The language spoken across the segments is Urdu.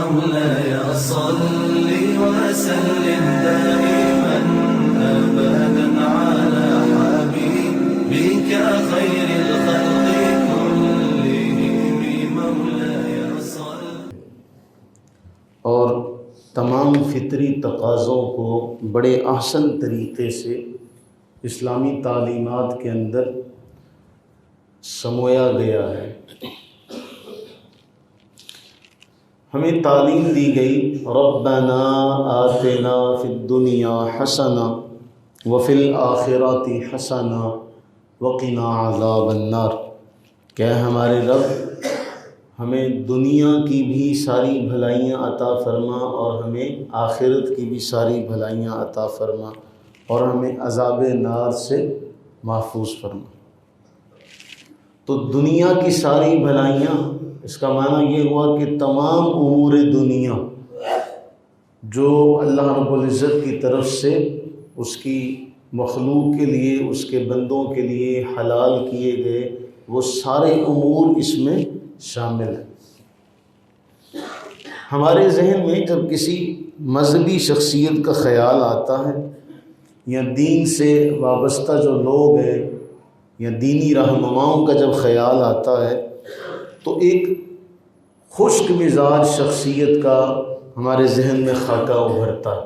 مولاي صل وسلم دائما أبدا على حبيبك خير الخلق كلهم مولاي صل. اور تمام فطری تقاضوں کو بڑے احسن طریقے سے اسلامی تعلیمات کے اندر سمویا گیا ہے. ہمیں تعلیم دی گئی ربنا آتنا فی الدنیا حسنہ وفی الآخرات حسنہ وقنا عذاب النار، کہ ہمارے رب ہمیں دنیا کی بھی ساری بھلائیاں عطا فرما اور ہمیں آخرت کی بھی ساری بھلائیاں عطا فرما اور ہمیں عذاب نار سے محفوظ فرما. تو دنیا کی ساری بھلائیاں، اس کا معنی یہ ہوا کہ تمام امور دنیا جو اللہ رب العزت کی طرف سے اس کی مخلوق کے لیے، اس کے بندوں کے لیے حلال کیے گئے، وہ سارے امور اس میں شامل ہیں. ہمارے ذہن میں جب کسی مذہبی شخصیت کا خیال آتا ہے یا دین سے وابستہ جو لوگ ہیں یا دینی رہنماؤں کا جب خیال آتا ہے تو ایک خشک مزاج شخصیت کا ہمارے ذہن میں خاکہ ابھرتا ہے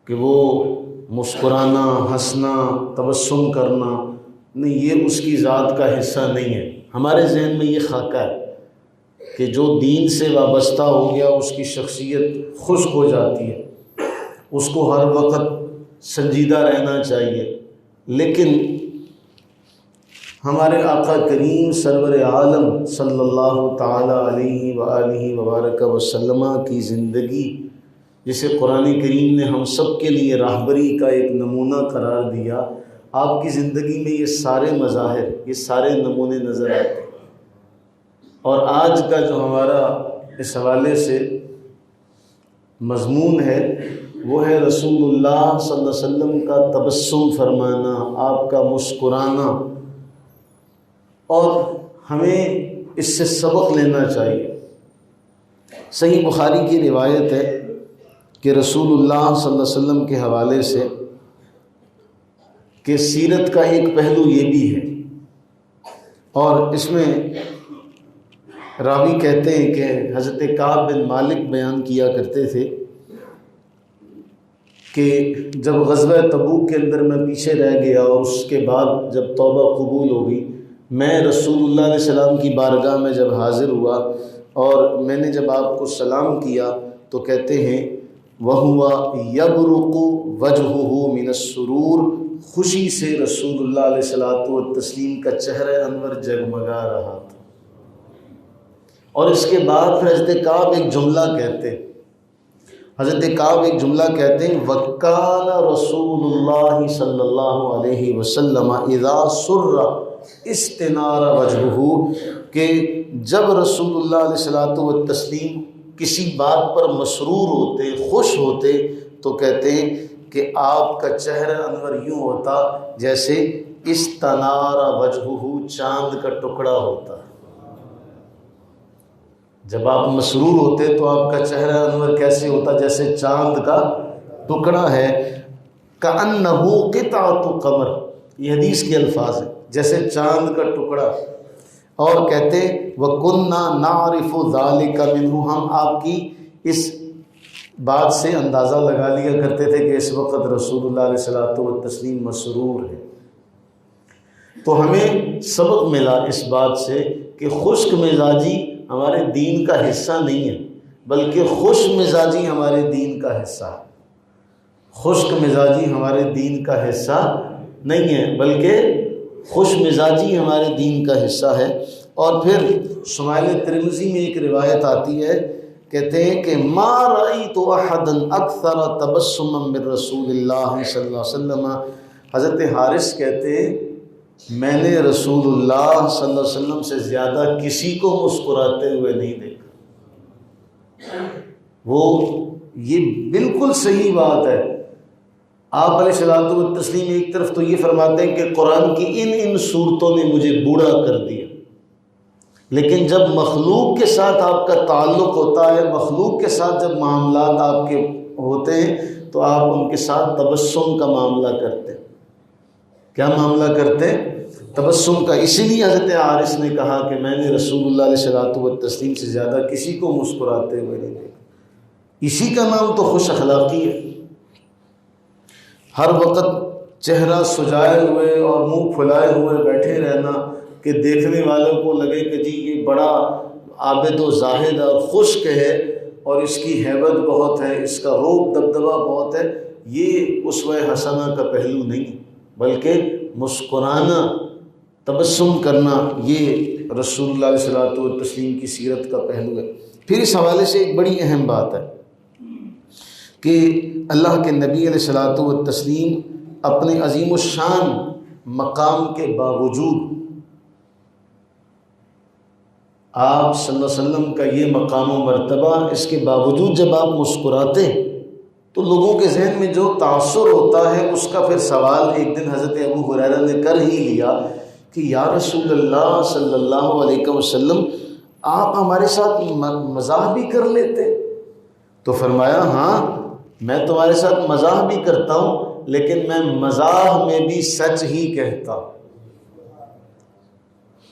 کہ وہ مسکرانا، ہنسنا، تبسم کرنا، نہیں، یہ اس کی ذات کا حصہ نہیں ہے. ہمارے ذہن میں یہ خاکہ ہے کہ جو دین سے وابستہ ہو گیا اس کی شخصیت خشک ہو جاتی ہے، اس کو ہر وقت سنجیدہ رہنا چاہیے. لیکن ہمارے آقا کریم سرور عالم صلی اللہ تعالی علیہ وآلہ وبارک وسلم کی زندگی، جسے قرآن کریم نے ہم سب کے لیے راہبری کا ایک نمونہ قرار دیا، آپ کی زندگی میں یہ سارے مظاہر، یہ سارے نمونے نظر آتے ہیں. اور آج کا جو ہمارا اس حوالے سے مضمون ہے وہ ہے رسول اللہ صلی اللہ علیہ وسلم کا تبسم فرمانا، آپ کا مسکرانا. اور ہمیں اس سے سبق لینا چاہیے. صحیح بخاری کی روایت ہے کہ رسول اللہ صلی اللہ علیہ وسلم کے حوالے سے کہ سیرت کا ایک پہلو یہ بھی ہے، اور اس میں راوی کہتے ہیں کہ حضرت کعب بن مالک بیان کیا کرتے تھے کہ جب غزوہ تبوک کے اندر میں پیچھے رہ گیا اور اس کے بعد جب توبہ قبول ہو گئی، میں رسول اللہ علیہ السلام کی بارگاہ میں جب حاضر ہوا اور میں نے جب آپ کو سلام کیا تو کہتے ہیں وَهُوَ يَبْرُقُ وَجْهُهُ مِنَ السُّرُورِ، خوشی سے رسول اللہ علیہ السلام کا چہرہ انور جگمگا رہا تھا. اور اس کے بعد پھر حضرت کعب ایک جملہ کہتے ہیں، وَكَانَ رَسُولُ اللَّهِ صلی اللہ علیہ وسلم اذا سر استنار وجهه، کہ جب رسول اللہ علیہ السلام کسی بات پر مسرور ہوتے، خوش ہوتے، تو کہتے ہیں کہ آپ کا چہرہ انور یوں ہوتا جیسے استنار وجهه، چاند کا ٹکڑا ہوتا. جب آپ مسرور ہوتے تو آپ کا چہرہ انور کیسے ہوتا؟ جیسے چاند کا ٹکڑا ہے. کأنہ قطعۃ قمر، یہ حدیث کے الفاظ ہیں، جیسے چاند کا ٹکڑا. اور کہتے وَكُنَّا نَعْرِفُ ذَلِكَ مِنْهُ، ہم آپ کی اس بات سے اندازہ لگا لیا کرتے تھے کہ اس وقت رسول اللہ علیہ السلام مسرور ہے. تو ہمیں سبق ملا اس بات سے کہ خشک مزاجی ہمارے دین کا حصہ نہیں ہے، بلکہ خوش مزاجی ہمارے دین کا حصہ ہے. خشک مزاجی ہمارے دین کا حصہ نہیں ہے، بلکہ خوش مزاجی ہمارے دین کا حصہ ہے. اور پھر شمائل ترمذی میں ایک روایت آتی ہے، کہتے ہیں کہ ما رأیت احدا اکثر تبسما من رسول اللہ صلی اللہ علیہ وسلم. حضرت حارث کہتے ہیں میں نے رسول اللہ صلی اللہ علیہ وسلم سے زیادہ کسی کو مسکراتے ہوئے نہیں دیکھا. وہ یہ بالکل صحیح بات ہے. آپ علیہ الصلوۃ والتسلیم ایک طرف تو یہ فرماتے ہیں کہ قرآن کی ان صورتوں نے مجھے بوڑھا کر دیا، لیکن جب مخلوق کے ساتھ آپ کا تعلق ہوتا ہے، مخلوق کے ساتھ جب معاملات آپ کے ہوتے ہیں تو آپ ان کے ساتھ تبسم کا معاملہ کرتے ہیں۔ کیا معاملہ کرتے ہیں؟ تبسم کا۔ اسی لیے حضرت حارث نے کہا کہ میں نے رسول اللہ علیہ الصلوۃ والتسلیم سے زیادہ کسی کو مسکراتے ہوئے نہیں دیکھا۔ اسی کا نام تو خوش اخلاقی ہے۔ ہر وقت چہرہ سجائے ہوئے اور منہ پھلائے ہوئے بیٹھے رہنا کہ دیکھنے والوں کو لگے کہ جی یہ بڑا عابد و زاہد اور خشک ہے اور اس کی ہیبت بہت ہے، اس کا روب دبدبہ بہت ہے، یہ اسوہ حسنہ کا پہلو نہیں، بلکہ مسکرانا، تبسم کرنا، یہ رسول اللہ علیہ الصلوۃ والتسلیم کی سیرت کا پہلو ہے۔ پھر اس حوالے سے ایک بڑی اہم بات ہے کہ اللہ کے نبی علیہ الصلوۃ والتسلیم اپنے عظیم الشان مقام کے باوجود، آپ صلی اللہ علیہ وسلم کا یہ مقام و مرتبہ، اس کے باوجود جب آپ مسکراتے تو لوگوں کے ذہن میں جو تاثر ہوتا ہے اس کا پھر سوال ایک دن حضرت ابو ہریرہ نے کر ہی لیا کہ یا رسول اللہ صلی اللہ علیہ وسلم، آپ ہمارے ساتھ مزاح بھی کر لیتے؟ تو فرمایا ہاں، میں تمہارے ساتھ مزاح بھی کرتا ہوں، لیکن میں مزاح میں بھی سچ ہی کہتا ہوں۔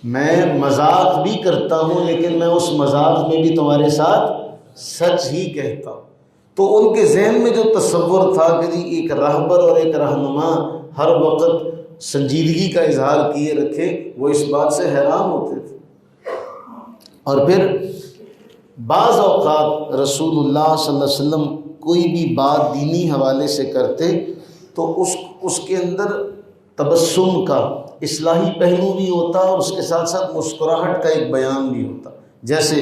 میں مذاق بھی کرتا ہوں لیکن میں اس مذاق میں بھی تمہارے ساتھ سچ ہی کہتا ہوں۔ تو ان کے ذہن میں جو تصور تھا کہ جی ایک راہبر اور ایک رہنما ہر وقت سنجیدگی کا اظہار کیے رکھے، وہ اس بات سے حیران ہوتے تھے۔ اور پھر بعض اوقات رسول اللہ صلی اللہ علیہ وسلم کوئی بھی بات دینی حوالے سے کرتے تو اس کے اندر تبسم کا اصلاحی پہلو بھی ہوتا اور اس کے ساتھ ساتھ مسکراہٹ کا ایک بیان بھی ہوتا۔ جیسے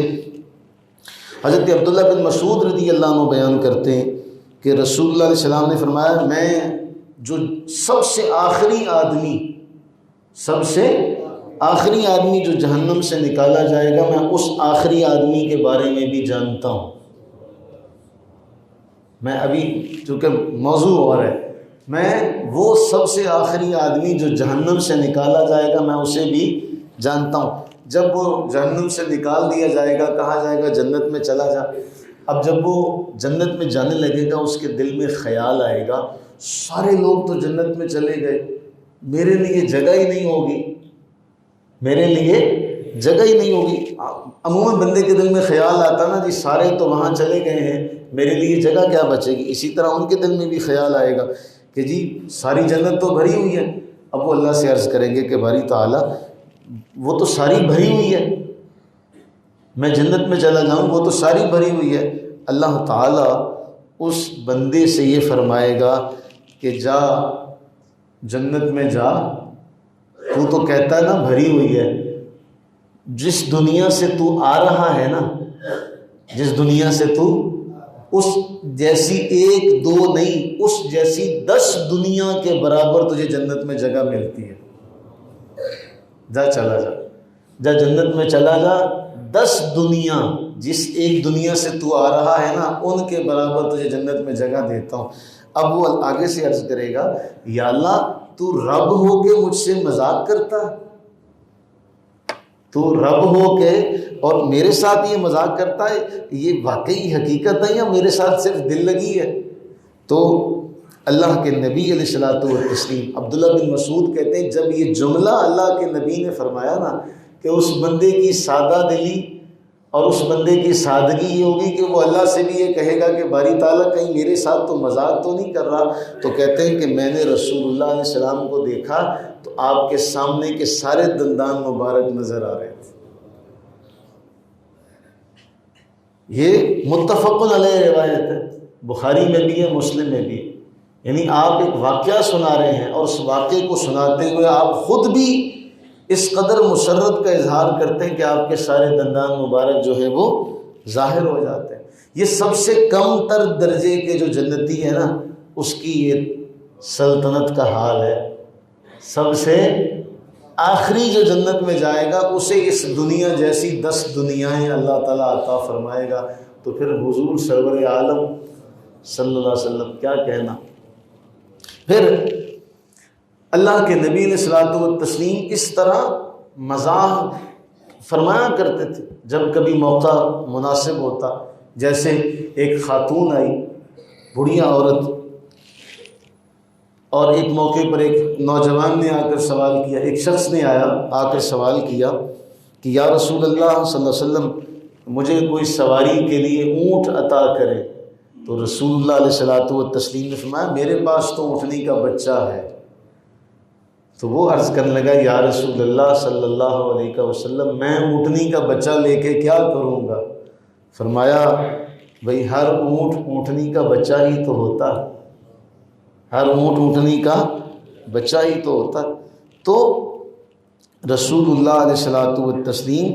حضرت عبداللہ بن مسعود رضی اللہ عنہ بیان کرتے ہیں کہ رسول اللہ علیہ السلام نے فرمایا، میں جو سب سے آخری آدمی جو جہنم سے نکالا جائے گا، میں اس آخری آدمی کے بارے میں بھی جانتا ہوں۔ میں ابھی چونکہ موضوع اور ہے، میں وہ سب سے آخری آدمی جو جہنم سے نکالا جائے گا میں اسے بھی جانتا ہوں۔ جب وہ جہنم سے نکال دیا جائے گا، کہا جائے گا جنت میں چلا جا۔ اب جب وہ جنت میں جانے لگے گا، اس کے دل میں خیال آئے گا، سارے لوگ تو جنت میں چلے گئے، میرے لیے جگہ ہی نہیں ہوگی، میرے لیے جگہ ہی نہیں ہوگی۔ عموماً بندے کے دل میں خیال آتا نا جی سارے تو وہاں چلے گئے ہیں، میرے لیے جگہ کیا بچے گی۔ اسی طرح ان کے دل میں بھی خیال آئے گا کہ جی ساری جنت تو بھری ہوئی ہے۔ اب وہ اللہ سے عرض کریں گے کہ باری تعالیٰ وہ تو ساری بھری ہوئی ہے، میں جنت میں چلا جاؤں، وہ تو ساری بھری ہوئی ہے۔ اللہ تعالیٰ اس بندے سے یہ فرمائے گا کہ جا جنت میں جا، تو کہتا ہے نا بھری ہوئی ہے، جس دنیا سے تو آ رہا ہے نا، جس دنیا سے تو، اس جیسی ایک دو نہیں، اس جیسی 10 دنیا کے برابر تجھے جنت میں جگہ ملتی ہے۔ جا چلا جا، جا جنت میں چلا جا، 10 دنیا جس ایک دنیا سے تو آ رہا ہے نا، ان کے برابر تجھے جنت میں جگہ دیتا ہوں۔ اب وہ آگے سے عرض کرے گا، یا اللہ تو رب ہو کے مجھ سے مذاق کرتا ہے، تو رب ہو کے اور میرے ساتھ یہ مذاق کرتا ہے، یہ واقعی حقیقت ہے یا میرے ساتھ صرف دل لگی ہے؟ تو اللہ کے نبی علیہ الصلوۃ والتسلیم عبداللہ بن مسعود کہتے ہیں جب یہ جملہ اللہ کے نبی نے فرمایا نا کہ اس بندے کی سادہ دلی اور اس بندے کی سادگی یہ ہوگی کہ وہ اللہ سے بھی یہ کہے گا کہ باری تعالیٰ کہیں میرے ساتھ تو مذاق تو نہیں کر رہا، تو کہتے ہیں کہ میں نے رسول اللہ علیہ السلام کو دیکھا تو آپ کے سامنے کے سارے دندان مبارک نظر آ رہے تھے۔ یہ متفق علیہ روایت ہے، بخاری میں بھی ہے، مسلم میں بھی ہے۔ یعنی آپ ایک واقعہ سنا رہے ہیں اور اس واقعے کو سناتے ہوئے آپ خود بھی اس قدر مسرت کا اظہار کرتے ہیں کہ آپ کے سارے دندان مبارک جو ہے وہ ظاہر ہو جاتے ہیں۔ یہ سب سے کم تر درجے کے جو جنتی ہے نا، اس کی یہ سلطنت کا حال ہے۔ سب سے آخری جو جنت میں جائے گا اسے اس دنیا جیسی 10 دنیایں اللہ تعالیٰ عطا فرمائے گا۔ تو پھر حضور سرور عالم صلی اللہ علیہ وسلم کیا کہنا۔ پھر اللہ کے نبی علیہ الصلوۃ والتسلیم اس طرح مزاح فرمایا کرتے تھے جب کبھی موقع مناسب ہوتا، جیسے ایک خاتون آئی، بڑھیا عورت، اور ایک موقع پر ایک نوجوان نے آ کر سوال کیا، ایک شخص نے آ کر سوال کیا کہ یا رسول اللہ صلی اللہ علیہ وسلم مجھے کوئی سواری کے لیے اونٹ عطا کرے، تو رسول اللہ علیہ الصلوۃ والتسلیم نے فرمایا میرے پاس تو اونٹنی کا بچہ ہے۔ تو وہ عرض کرنے لگا یا رسول اللہ صلی اللہ علیہ وسلم میں اونٹنی کا بچہ لے کے کیا کروں گا؟ فرمایا بھئی ہر اونٹ اونٹنی کا بچہ ہی تو ہوتا، ہر اونٹ اونٹنی کا بچہ ہی تو ہوتا۔ تو رسول اللہ علیہ الصلوۃ والتسلیم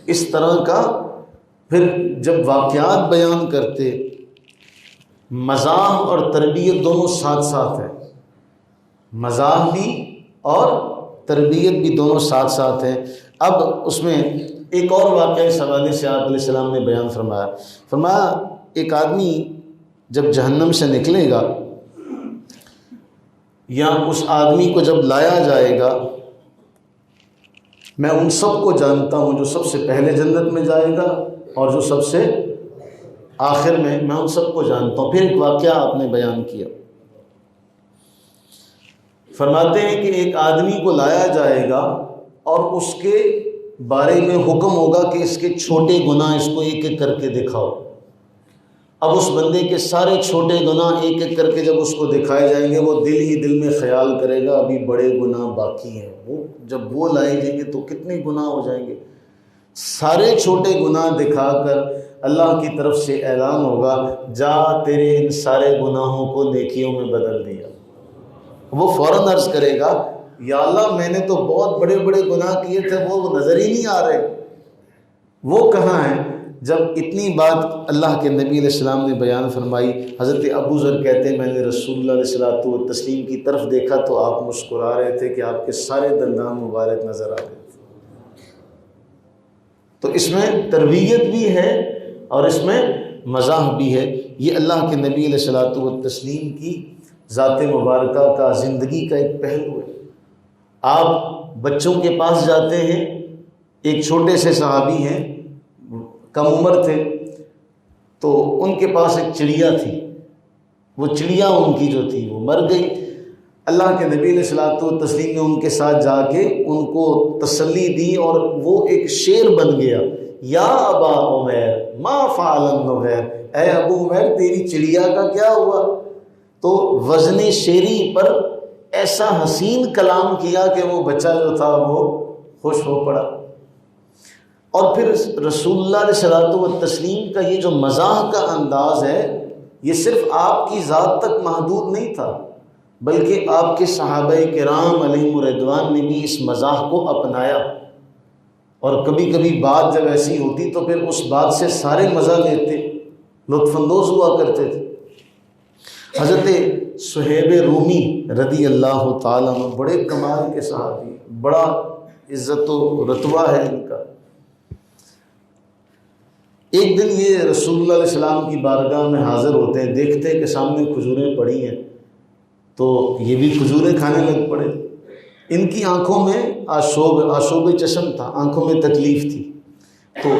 اس طرح کا پھر جب واقعات بیان کرتے، مزاح اور تربیت دونوں ساتھ ساتھ ہیں، مزاح بھی اور تربیت بھی دونوں ساتھ ساتھ ہیں۔ اب اس میں ایک اور واقعہ اس حوالے سے آپ علیہ السلام نے بیان فرمایا ایک آدمی جب جہنم سے نکلے گا یا اس آدمی کو جب لایا جائے گا، میں ان سب کو جانتا ہوں جو سب سے پہلے جنت میں جائے گا اور جو سب سے آخر میں ان سب کو جانتا ہوں۔ پھر ایک واقعہ آپ نے بیان کیا، فرماتے ہیں کہ ایک آدمی کو لایا جائے گا اور اس کے بارے میں حکم ہوگا کہ اس کے چھوٹے گناہ اس کو ایک ایک کر کے دکھاؤ۔ اب اس بندے کے سارے چھوٹے گناہ ایک ایک کر کے جب اس کو دکھائے جائیں گے، وہ دل ہی دل میں خیال کرے گا ابھی بڑے گناہ باقی ہیں۔ وہ جب وہ لائے جائیں گے تو کتنے گناہ ہو جائیں گے۔ سارے چھوٹے گناہ دکھا کر اللہ کی طرف سے اعلان ہوگا جا تیرے ان سارے گناہوں کو نیکیوں میں بدل دیا۔ وہ فوراً عرض کرے گا یا اللہ میں نے تو بہت بڑے بڑے گناہ کیے تھے، وہ نظر ہی نہیں آ رہے، وہ کہاں ہیں؟ جب اتنی بات اللہ کے نبی علیہ السلام نے بیان فرمائی، حضرت ابو ذر کہتے ہیں میں نے رسول اللہ علیہ الصلوۃ والتسلیم کی طرف دیکھا تو آپ مسکرا رہے تھے کہ آپ کے سارے دندان مبارک نظر آ رہے تھے۔ تو اس میں تربیت بھی ہے اور اس میں مزاح بھی ہے۔ یہ اللہ کے نبی علیہ الصلوۃ والتسلیم کی ذات مبارکہ کا، زندگی کا ایک پہلو ہے۔ آپ بچوں کے پاس جاتے ہیں، ایک چھوٹے سے صحابی ہیں، کم عمر تھے، تو ان کے پاس ایک چڑیا تھی، وہ چڑیا ان کی جو تھی وہ مر گئی۔ اللہ کے نبی علیہ الصلوۃ والتسلیم نے ان کے ساتھ جا کے ان کو تسلی دی اور وہ ایک شعر بن گیا، یا ابا عمیر ما فعل النغیر، اے ابو عمیر تیری چڑیا کا کیا ہوا؟ تو وزن شعری پر ایسا حسین کلام کیا کہ وہ بچہ جو تھا وہ خوش ہو پڑا۔ اور پھر رسول اللہ علیہ الصلوۃ والتسلیم کا یہ جو مزاح کا انداز ہے، یہ صرف آپ کی ذات تک محدود نہیں تھا، بلکہ آپ کے صحابہ کرام علیہم الرضوان نے بھی اس مزاح کو اپنایا۔ اور کبھی کبھی بات جب ایسی ہوتی تو پھر اس بات سے سارے مزہ لیتے، لطف اندوز ہوا کرتے تھے۔ حضرت صہیب رومی رضی اللہ تعالیٰ عنہ بڑے کمال کے صحابی، بڑا عزت و رتبہ ہے ان کا۔ ایک دن یہ رسول اللہ علیہ السلام کی بارگاہ میں حاضر ہوتے ہیں، دیکھتے ہیں کہ سامنے کھجوریں پڑی ہیں، تو یہ بھی کھجوریں کھانے لگ پڑے۔ ان کی آنکھوں میں آشوب چشم تھا، آنکھوں میں تکلیف تھی۔ تو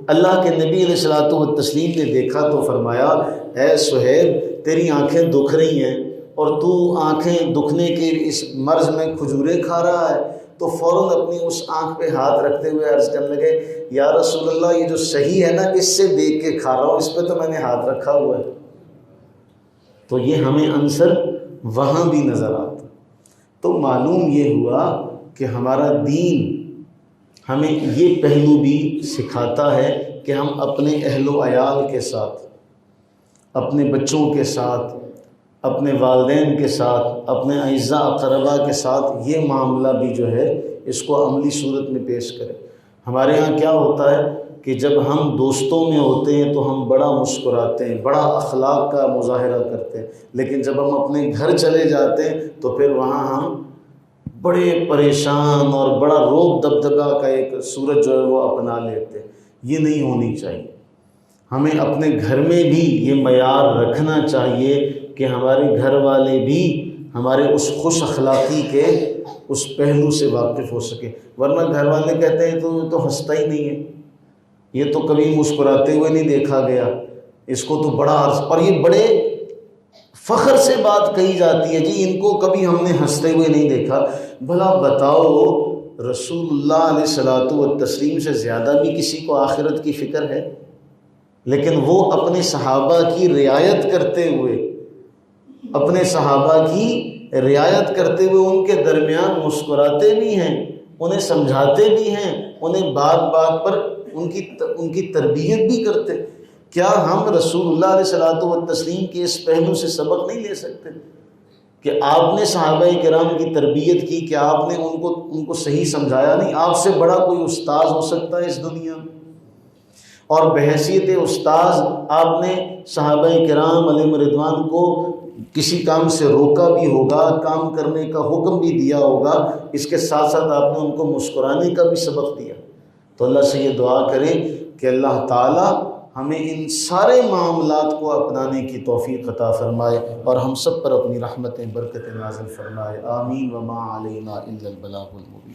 اللہ کے نبی علیہ الصلوۃ والتسلیم نے دیکھا تو فرمایا اے صہیب تیری آنکھیں دکھ رہی ہیں اور تو آنکھیں دکھنے کے اس مرض میں کھجوریں کھا رہا ہے۔ تو فوراً اپنی اس آنکھ پہ ہاتھ رکھتے ہوئے عرض کرنے لگے یا رسول اللہ یہ جو صحیح ہے نا اس سے دیکھ کے کھا رہا ہوں، اس پہ تو میں نے ہاتھ رکھا ہوا ہے۔ تو یہ ہمیں عنصر وہاں بھی نظر آتا۔ تو معلوم یہ ہوا کہ ہمارا دین ہمیں یہ پہلو بھی سکھاتا ہے کہ ہم اپنے اہل و عیال کے ساتھ، اپنے بچوں کے ساتھ، اپنے والدین کے ساتھ، اپنے اعزاء اقربا کے ساتھ یہ معاملہ بھی جو ہے اس کو عملی صورت میں پیش کریں۔ ہمارے ہاں کیا ہوتا ہے کہ جب ہم دوستوں میں ہوتے ہیں تو ہم بڑا مسکراتے ہیں، بڑا اخلاق کا مظاہرہ کرتے ہیں، لیکن جب ہم اپنے گھر چلے جاتے ہیں تو پھر وہاں ہم بڑے پریشان اور بڑا روب دبدبہ کا ایک صورت جو ہے وہ اپنا لیتے ہیں۔ یہ نہیں ہونی چاہیے۔ ہمیں اپنے گھر میں بھی یہ معیار رکھنا چاہیے کہ ہمارے گھر والے بھی ہمارے اس خوش اخلاقی کے اس پہلو سے واقف ہو سکے، ورنہ گھر والے کہتے ہیں تو ہنستا ہی نہیں ہے، یہ تو کبھی مسکراتے ہوئے نہیں دیکھا گیا، اس کو تو بڑا عرض، اور یہ بڑے فخر سے بات کہی جاتی ہے، جی ان کو کبھی ہم نے ہنستے ہوئے نہیں دیکھا۔ بھلا بتاؤ رسول اللہ علیہ الصلوۃ والتسلیم سے زیادہ بھی کسی کو آخرت کی فکر ہے؟ لیکن وہ اپنے صحابہ کی رعایت کرتے ہوئے ان کے درمیان مسکراتے بھی ہیں، انہیں سمجھاتے بھی ہیں، انہیں بات بات پر ان کی تربیت بھی کرتے۔ کیا ہم رسول اللہ علیہ الصلوۃ والتسلیم کے اس پہلو سے سبق نہیں لے سکتے کہ آپ نے صحابہ کرام کی تربیت کی، کہ آپ نے ان کو صحیح سمجھایا نہیں؟ آپ سے بڑا کوئی استاذ ہو سکتا ہے اس دنیا میں؟ اور بحیثیت استاذ آپ نے صحابہ کرام علیہم رضوان کو کسی کام سے روکا بھی ہوگا، کام کرنے کا حکم بھی دیا ہوگا، اس کے ساتھ ساتھ آپ نے ان کو مسکرانے کا بھی سبق دیا۔ تو اللہ سے یہ دعا کریں کہ اللہ تعالی ہمیں ان سارے معاملات کو اپنانے کی توفیق عطا فرمائے اور ہم سب پر اپنی رحمتیں برکتیں نازل فرمائے، آمین۔ وما علینا الا البلاغ المبین۔